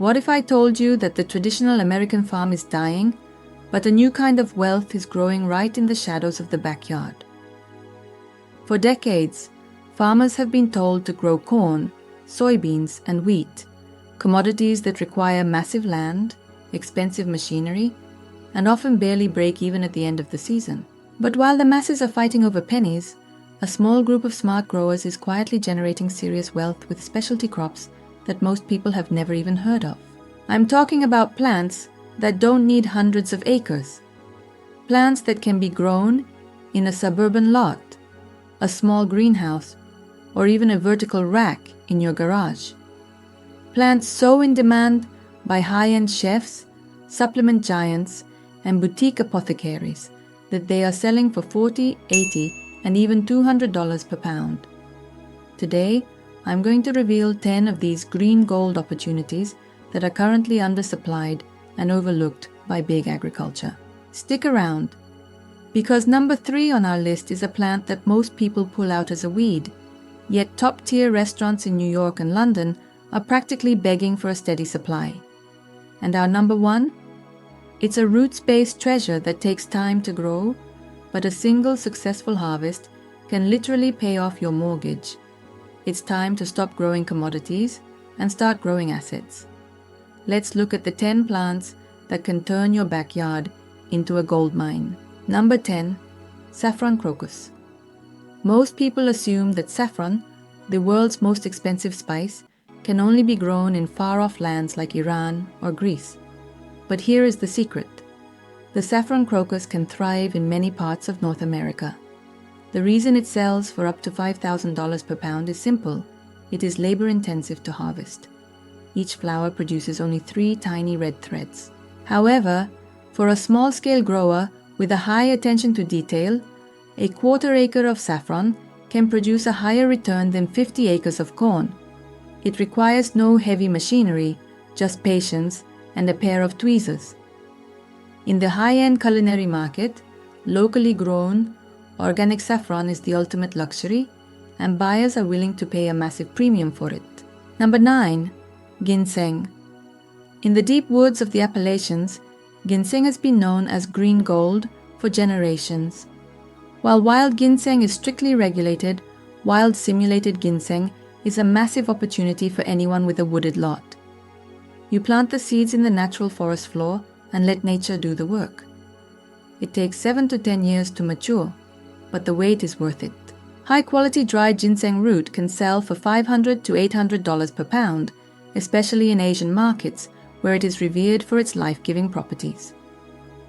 What if I told you that the traditional American farm is dying, but a new kind of wealth is growing right in the shadows of the backyard? For decades, farmers have been told to grow corn, soybeans, and wheat, commodities that require massive land, expensive machinery, and often barely break even at the end of the season. But while the masses are fighting over pennies, a small group of smart growers is quietly generating serious wealth with specialty crops that most people have never even heard of. I'm talking about plants that don't need hundreds of acres. Plants that can be grown in a suburban lot, a small greenhouse, or even a vertical rack in your garage. Plants so in demand by high-end chefs, supplement giants, and boutique apothecaries that they are selling for $40, $80, and even $200 per pound. Today, I'm going to reveal 10 of these green gold opportunities that are currently undersupplied and overlooked by big agriculture. Stick around, because number 3 on our list is a plant that most people pull out as a weed, yet top-tier restaurants in New York and London are practically begging for a steady supply. And our number 1? It's a roots-based treasure that takes time to grow, but a single successful harvest can literally pay off your mortgage. It's time to stop growing commodities and start growing assets. Let's look at the 10 plants that can turn your backyard into a gold mine. Number 10. Saffron Crocus. Most people assume that saffron, the world's most expensive spice, can only be grown in far-off lands like Iran or Greece. But here is the secret. The saffron crocus can thrive in many parts of North America. The reason it sells for up to $5,000 per pound is simple. It is labor-intensive to harvest. Each flower produces only 3 tiny red threads. However, for a small-scale grower with a high attention to detail, a quarter acre of saffron can produce a higher return than 50 acres of corn. It requires no heavy machinery, just patience and a pair of tweezers. In the high-end culinary market, locally grown, organic saffron is the ultimate luxury, and buyers are willing to pay a massive premium for it. Number 9. Ginseng. In the deep woods of the Appalachians, ginseng has been known as green gold for generations. While wild ginseng is strictly regulated, wild simulated ginseng is a massive opportunity for anyone with a wooded lot. You plant the seeds in the natural forest floor and let nature do the work. It takes 7 to 10 years to mature, but the wait is worth it. High-quality dried ginseng root can sell for $500 to $800 per pound, especially in Asian markets where it is revered for its life-giving properties.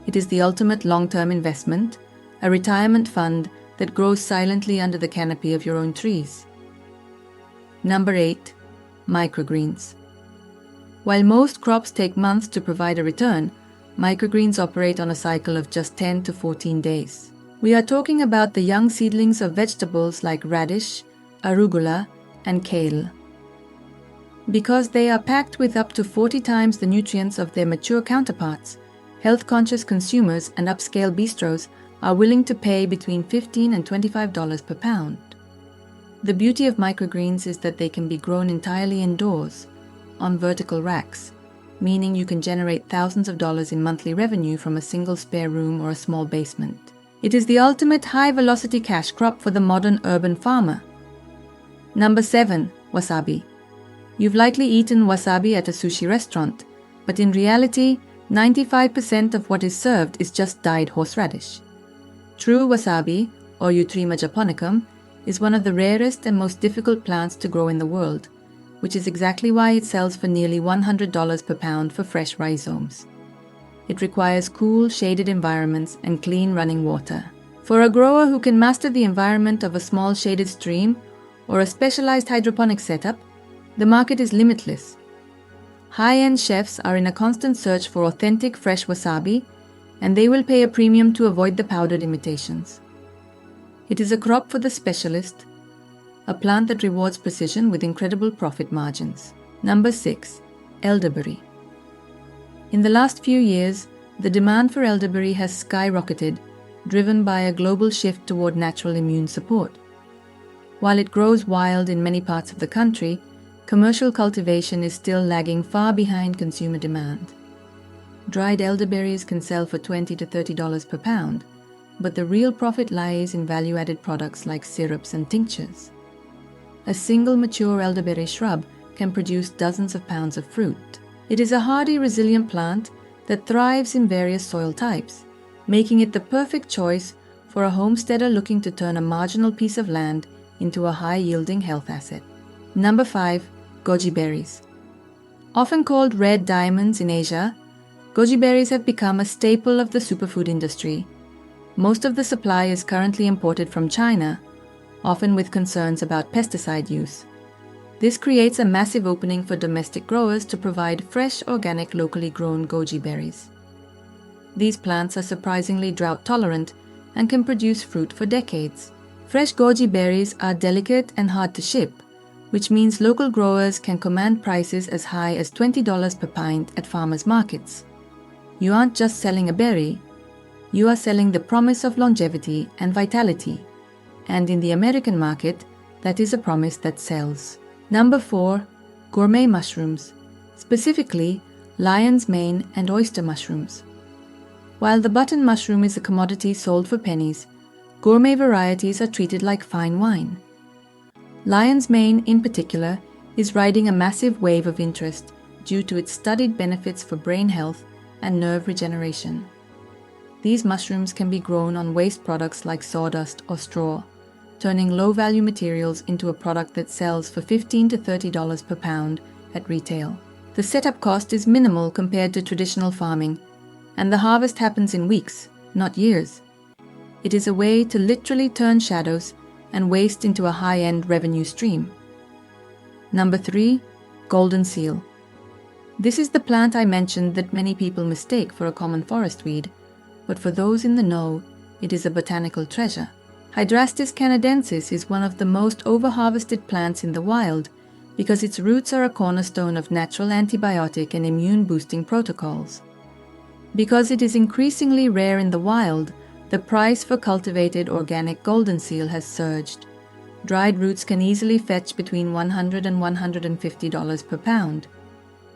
It is the ultimate long-term investment, a retirement fund that grows silently under the canopy of your own trees. Number 8. Microgreens. While most crops take months to provide a return, microgreens operate on a cycle of just 10 to 14 days. We are talking about the young seedlings of vegetables like radish, arugula, and kale. Because they are packed with up to 40 times the nutrients of their mature counterparts, health-conscious consumers and upscale bistros are willing to pay between $15 and $25 per pound. The beauty of microgreens is that they can be grown entirely indoors, on vertical racks, meaning you can generate thousands of dollars in monthly revenue from a single spare room or a small basement. It is the ultimate high-velocity cash crop for the modern urban farmer. Number 7. Wasabi. You've likely eaten wasabi at a sushi restaurant, but in reality, 95% of what is served is just dyed horseradish. True wasabi, or Eutrema japonicum, is one of the rarest and most difficult plants to grow in the world, which is exactly why it sells for nearly $100 per pound for fresh rhizomes. It requires cool, shaded environments and clean running water. For a grower who can master the environment of a small shaded stream or a specialized hydroponic setup, the market is limitless. High-end chefs are in a constant search for authentic fresh wasabi, and they will pay a premium to avoid the powdered imitations. It is a crop for the specialist, a plant that rewards precision with incredible profit margins. Number 6. Elderberry. In the last few years, the demand for elderberry has skyrocketed, driven by a global shift toward natural immune support. While it grows wild in many parts of the country, commercial cultivation is still lagging far behind consumer demand. Dried elderberries can sell for $20 to $30 per pound, but the real profit lies in value-added products like syrups and tinctures. A single mature elderberry shrub can produce dozens of pounds of fruit. It is a hardy, resilient plant that thrives in various soil types, making it the perfect choice for a homesteader looking to turn a marginal piece of land into a high-yielding health asset. Number 5. Goji berries. Often called red diamonds in Asia, goji berries have become a staple of the superfood industry. Most of the supply is currently imported from China, often with concerns about pesticide use. This creates a massive opening for domestic growers to provide fresh, organic, locally grown goji berries. These plants are surprisingly drought-tolerant and can produce fruit for decades. Fresh goji berries are delicate and hard to ship, which means local growers can command prices as high as $20 per pint at farmers' markets. You aren't just selling a berry, you are selling the promise of longevity and vitality, and in the American market, that is a promise that sells. Number 4. Gourmet mushrooms, specifically lion's mane and oyster mushrooms. While the button mushroom is a commodity sold for pennies, gourmet varieties are treated like fine wine. Lion's mane, in particular, is riding a massive wave of interest due to its studied benefits for brain health and nerve regeneration. These mushrooms can be grown on waste products like sawdust or straw, turning low-value materials into a product that sells for $15 to $30 per pound at retail. The setup cost is minimal compared to traditional farming, and the harvest happens in weeks, not years. It is a way to literally turn shadows and waste into a high-end revenue stream. Number 3. Goldenseal. This is the plant I mentioned that many people mistake for a common forest weed, but for those in the know, it is a botanical treasure. Hydrastis canadensis is one of the most over-harvested plants in the wild because its roots are a cornerstone of natural antibiotic and immune-boosting protocols. Because it is increasingly rare in the wild, the price for cultivated organic goldenseal has surged. Dried roots can easily fetch between $100 and $150 per pound.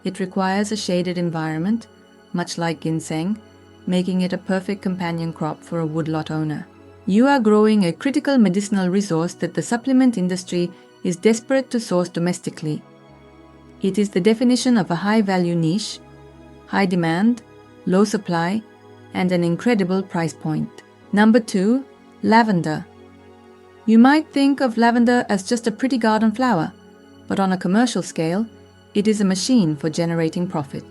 It requires a shaded environment, much like ginseng, making it a perfect companion crop for a woodlot owner. You are growing a critical medicinal resource that the supplement industry is desperate to source domestically. It is the definition of a high-value niche, high demand, low supply, and an incredible price point. Number 2. Lavender. You might think of lavender as just a pretty garden flower, but on a commercial scale, it is a machine for generating profit.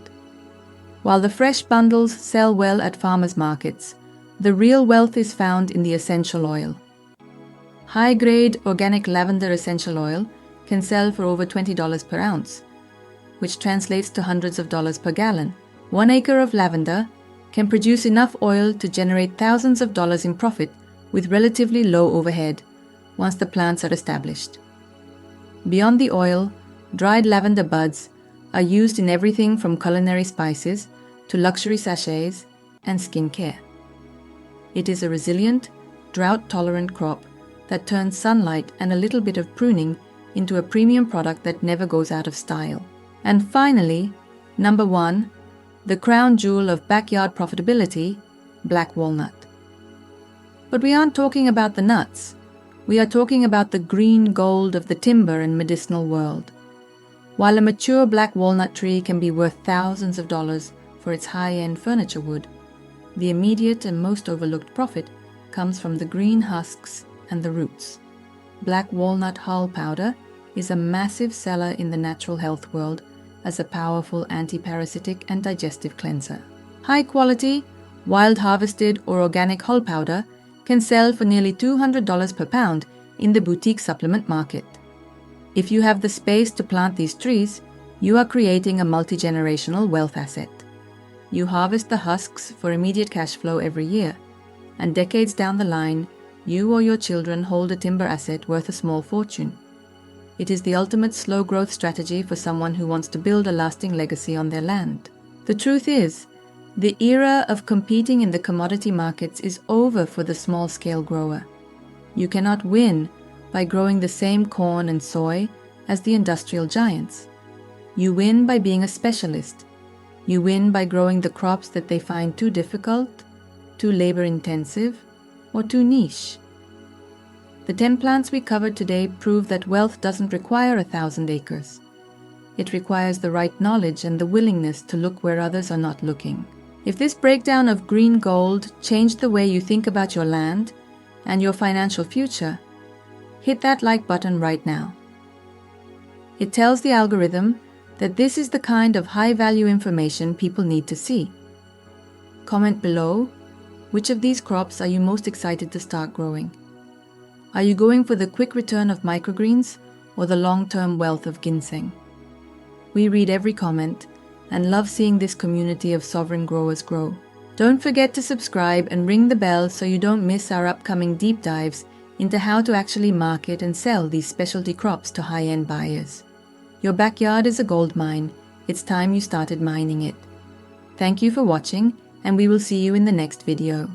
While the fresh bundles sell well at farmers' markets, the real wealth is found in the essential oil. High-grade organic lavender essential oil can sell for over $20 per ounce, which translates to hundreds of dollars per gallon. 1 acre of lavender can produce enough oil to generate thousands of dollars in profit with relatively low overhead once the plants are established. Beyond the oil, dried lavender buds are used in everything from culinary spices to luxury sachets and skincare. It is a resilient, drought-tolerant crop that turns sunlight and a little bit of pruning into a premium product that never goes out of style. And finally, number 1, the crown jewel of backyard profitability, black walnut. But we aren't talking about the nuts. We are talking about the green gold of the timber and medicinal world. While a mature black walnut tree can be worth thousands of dollars for its high-end furniture wood, the immediate and most overlooked profit comes from the green husks and the roots. Black walnut hull powder is a massive seller in the natural health world as a powerful anti-parasitic and digestive cleanser. High-quality, wild-harvested or organic hull powder can sell for nearly $200 per pound in the boutique supplement market. If you have the space to plant these trees, you are creating a multi-generational wealth asset. You harvest the husks for immediate cash flow every year, and decades down the line, you or your children hold a timber asset worth a small fortune. It is the ultimate slow-growth strategy for someone who wants to build a lasting legacy on their land. The truth is, the era of competing in the commodity markets is over for the small-scale grower. You cannot win by growing the same corn and soy, as the industrial giants. You win by being a specialist. You win by growing the crops that they find too difficult, too labor-intensive, or too niche. The 10 plants we covered today prove that wealth doesn't require 1,000 acres. It requires the right knowledge and the willingness to look where others are not looking. If this breakdown of green gold changed the way you think about your land and your financial future, hit that like button right now. It tells the algorithm that this is the kind of high-value information people need to see. Comment below, which of these crops are you most excited to start growing? Are you going for the quick return of microgreens or the long-term wealth of ginseng? We read every comment and love seeing this community of sovereign growers grow. Don't forget to subscribe and ring the bell so you don't miss our upcoming deep dives into how to actually market and sell these specialty crops to high-end buyers. Your backyard is a gold mine. It's time you started mining it. Thank you for watching, and we will see you in the next video.